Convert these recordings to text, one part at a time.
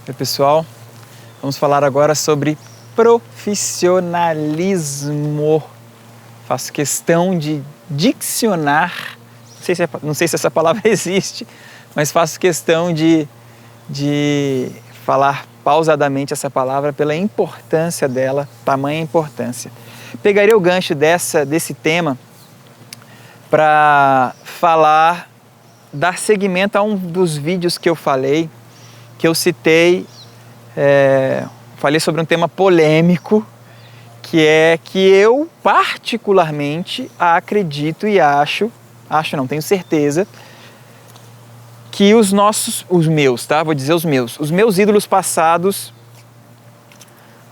Oi, pessoal, vamos falar agora sobre profissionalismo. Faço questão de diccionar, não sei se essa palavra existe, mas faço questão de falar pausadamente essa palavra pela importância dela, tamanha importância. Pegaria o gancho desse tema para dar seguimento a um dos vídeos que eu falei, que eu citei, falei sobre um tema polêmico, que é que eu particularmente acredito e acho não, tenho certeza, que os meus ídolos passados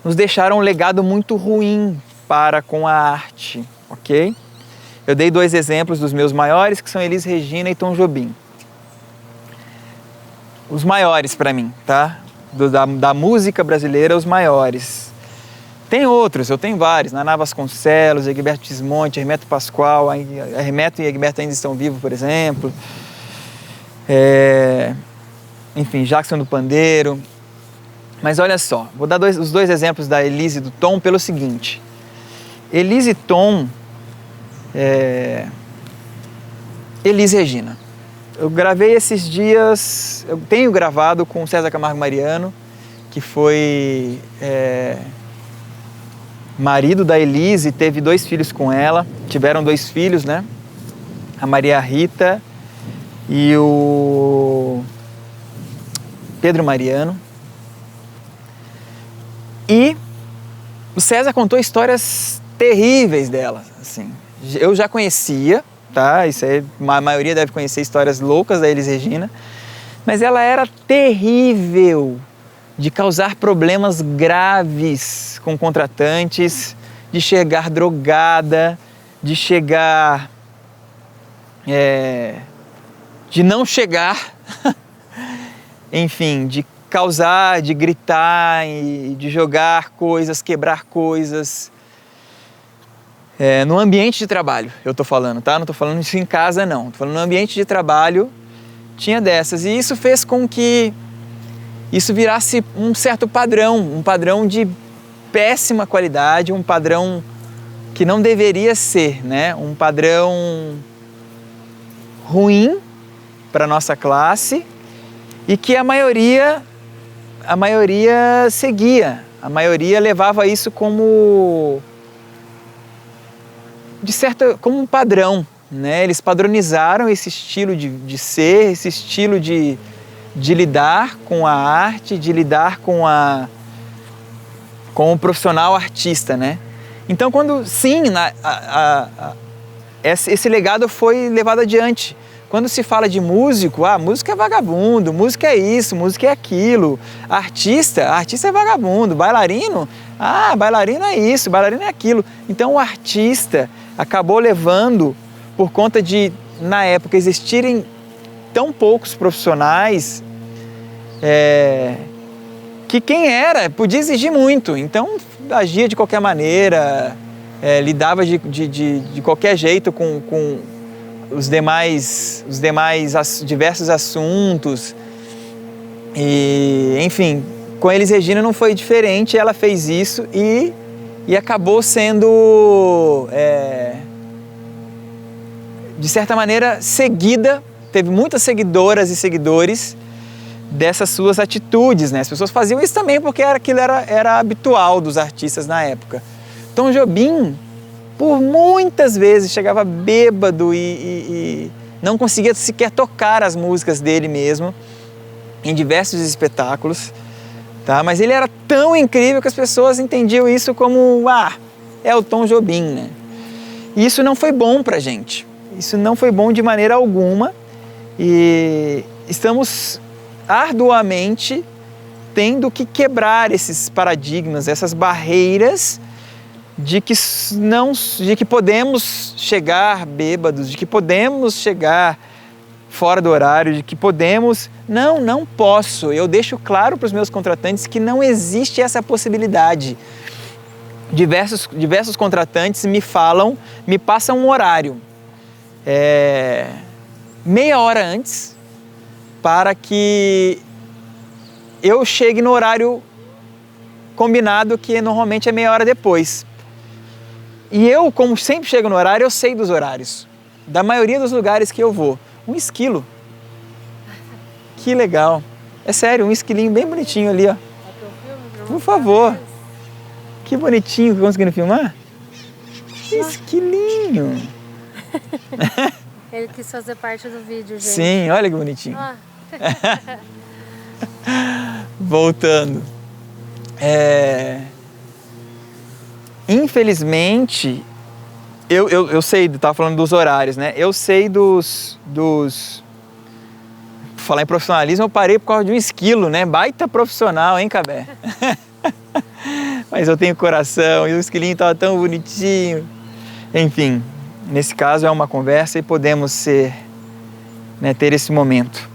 nos deixaram um legado muito ruim para com a arte, ok? Eu dei 2 exemplos dos meus maiores, que são Elis Regina e Tom Jobim. Os maiores para mim, tá? Da música brasileira, os maiores. Tem outros, eu tenho vários, Naná Vasconcelos, Egberto Gismonti, Hermeto Pascoal, Hermeto e Egberto ainda estão vivos, por exemplo. Enfim, Jackson do Pandeiro. Mas olha só, vou dar os 2 exemplos da Elis e do Tom pelo seguinte. Elis e Tom, Elis Regina. Eu gravei esses dias, eu tenho gravado com o César Camargo Mariano, que foi marido da Elis e teve 2 filhos com ela. Tiveram 2 filhos, né? A Maria Rita e o Pedro Mariano. E o César contou histórias terríveis dela, assim. Eu já conhecia, tá? Isso aí, a maioria deve conhecer histórias loucas da Elis Regina, mas ela era terrível de causar problemas graves com contratantes, de chegar drogada, de chegar... de não chegar, enfim, de causar, de gritar e de jogar coisas, quebrar coisas. No ambiente de trabalho, eu tô falando, tá? Não tô falando isso em casa, não. Tô falando no ambiente de trabalho, tinha dessas. E isso fez com que isso virasse um certo padrão, um padrão de péssima qualidade, um padrão que não deveria ser, né? Um padrão ruim para nossa classe e que a maioria seguia, a maioria levava isso como um padrão, né? Eles padronizaram esse estilo de ser, esse estilo de lidar com a arte, de lidar com o profissional artista, né? Então, esse legado foi levado adiante. Quando se fala de músico, músico é vagabundo, música é isso, música é aquilo. Artista é vagabundo. Bailarino, bailarino é isso, bailarino é aquilo. Então o artista acabou levando, por conta de, na época, existirem tão poucos profissionais, que quem era podia exigir muito. Então agia de qualquer maneira, lidava de qualquer jeito com os demais diversos assuntos. E, enfim, com Elis Regina não foi diferente. Ela fez isso e acabou sendo, de certa maneira, seguida. Teve muitas seguidoras e seguidores dessas suas atitudes, né? As pessoas faziam isso também porque aquilo era habitual dos artistas na época. Tom Jobim, por muitas vezes, chegava bêbado e não conseguia sequer tocar as músicas dele mesmo em diversos espetáculos, tá? Mas ele era tão incrível que as pessoas entendiam isso como, é o Tom Jobim, né? E isso não foi bom pra gente. Isso não foi bom de maneira alguma e estamos arduamente tendo que quebrar esses paradigmas, essas barreiras de que podemos chegar bêbados, de que podemos chegar fora do horário, de que podemos... Não posso. Eu deixo claro para os meus contratantes que não existe essa possibilidade. Diversos contratantes me passam um horário meia hora antes para que eu chegue no horário combinado, que normalmente é meia hora depois. E eu, como sempre chego no horário, eu sei dos horários, da maioria dos lugares que eu vou. Um esquilo. Que legal. É sério, um esquilinho bem bonitinho ali, ó. Por favor. Que bonitinho, conseguindo filmar? Esquilinho. Ele quis fazer parte do vídeo, gente. Sim, olha que bonitinho. Voltando. Infelizmente, eu sei, estava falando dos horários, né? Eu sei dos... Falar em profissionalismo, eu parei por causa de um esquilo, né? Baita profissional, hein, Cabé? Mas eu tenho coração e o esquilinho estava tão bonitinho. Enfim, nesse caso é uma conversa e podemos ser, né, ter esse momento.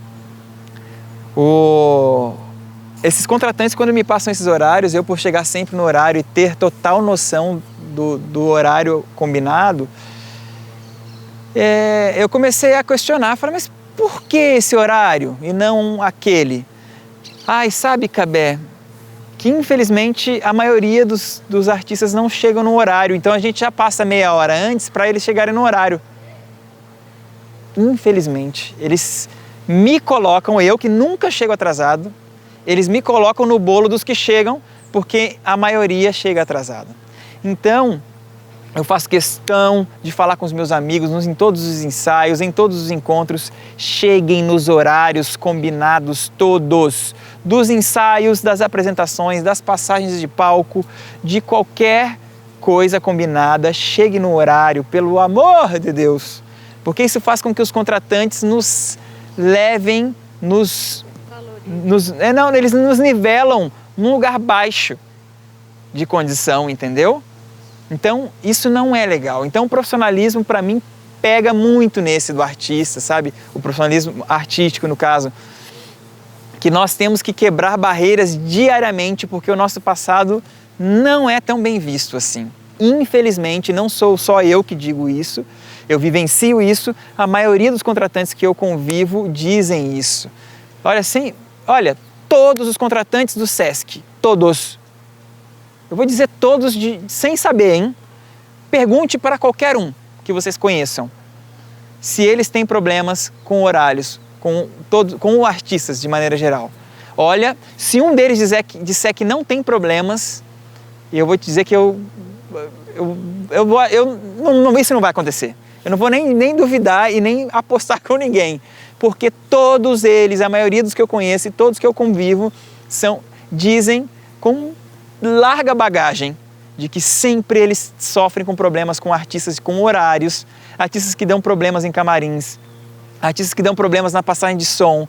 Esses contratantes, quando me passam esses horários, eu por chegar sempre no horário e ter total noção do horário combinado, eu comecei a questionar, falei, mas por que esse horário e não aquele? Ai, sabe, Cabé, que infelizmente a maioria dos artistas não chegam no horário, então a gente já passa meia hora antes para eles chegarem no horário. Infelizmente, eles me colocam, eu que nunca chego atrasado, eles me colocam no bolo dos que chegam, porque a maioria chega atrasada. Então, eu faço questão de falar com os meus amigos em todos os ensaios, em todos os encontros, cheguem nos horários combinados todos, dos ensaios, das apresentações, das passagens de palco, de qualquer coisa combinada, chegue no horário, pelo amor de Deus, porque isso faz com que os contratantes nos levem, eles nos nivelam num lugar baixo de condição, entendeu? Então, isso não é legal. Então, o profissionalismo, para mim, pega muito nesse do artista, sabe? O profissionalismo artístico, no caso. Que nós temos que quebrar barreiras diariamente, porque o nosso passado não é tão bem visto assim. Infelizmente, não sou só eu que digo isso, eu vivencio isso, a maioria dos contratantes que eu convivo dizem isso. Olha, todos os contratantes do SESC, todos. Eu vou dizer todos sem saber, hein? Pergunte para qualquer um que vocês conheçam se eles têm problemas com horários, com artistas de maneira geral. Olha, se um deles disser que não tem problemas, eu vou te dizer que isso não vai acontecer. Eu não vou nem duvidar e nem apostar com ninguém, porque todos eles, a maioria dos que eu conheço e todos que eu convivo, dizem com larga bagagem de que sempre eles sofrem com problemas com artistas com horários, artistas que dão problemas em camarins, artistas que dão problemas na passagem de som,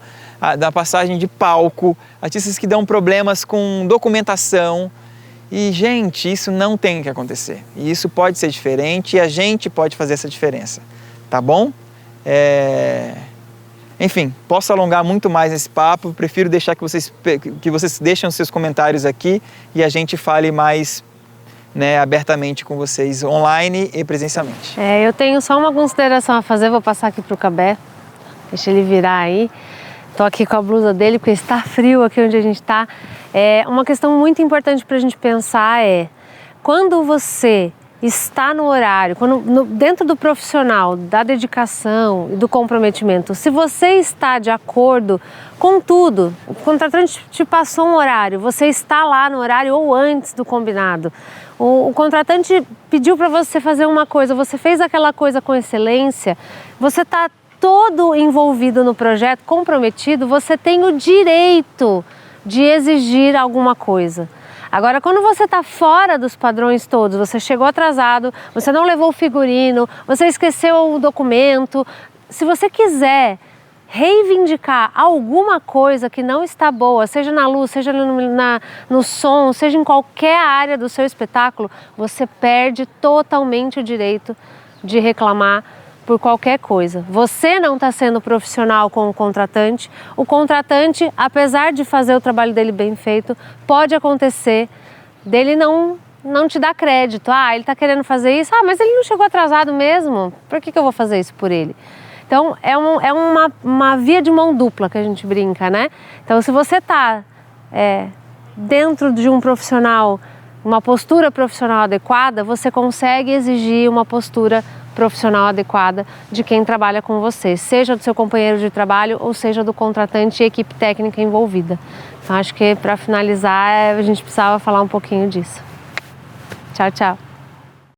na passagem de palco, artistas que dão problemas com documentação. E, gente, isso não tem que acontecer. E isso pode ser diferente e a gente pode fazer essa diferença, tá bom? Enfim, posso alongar muito mais nesse papo, prefiro deixar que vocês deixem os seus comentários aqui e a gente fale mais, né, abertamente com vocês, online e presencialmente. Eu tenho só uma consideração a fazer, vou passar aqui para o Cabé, deixa ele virar aí. Estou aqui com a blusa dele porque está frio aqui onde a gente está. Uma questão muito importante para a gente pensar quando você está no horário, dentro do profissional, da dedicação e do comprometimento, se você está de acordo com tudo, o contratante te passou um horário, você está lá no horário ou antes do combinado, o contratante pediu para você fazer uma coisa, você fez aquela coisa com excelência, você está todo envolvido no projeto, comprometido, você tem o direito de exigir alguma coisa. Agora, quando você está fora dos padrões todos, você chegou atrasado, você não levou o figurino, você esqueceu o documento, se você quiser reivindicar alguma coisa que não está boa, seja na luz, seja no som, seja em qualquer área do seu espetáculo, você perde totalmente o direito de reclamar por qualquer coisa. Você não está sendo profissional com o contratante, apesar de fazer o trabalho dele bem feito, pode acontecer dele não te dar crédito. Ele está querendo fazer isso, mas ele não chegou atrasado mesmo, por que eu vou fazer isso por ele? Então, é uma via de mão dupla que a gente brinca, né? Então, se você está dentro de um profissional, uma postura profissional adequada, você consegue exigir uma postura profissional adequada de quem trabalha com você, seja do seu companheiro de trabalho ou seja do contratante e equipe técnica envolvida. Então acho que para finalizar a gente precisava falar um pouquinho disso. Tchau, tchau.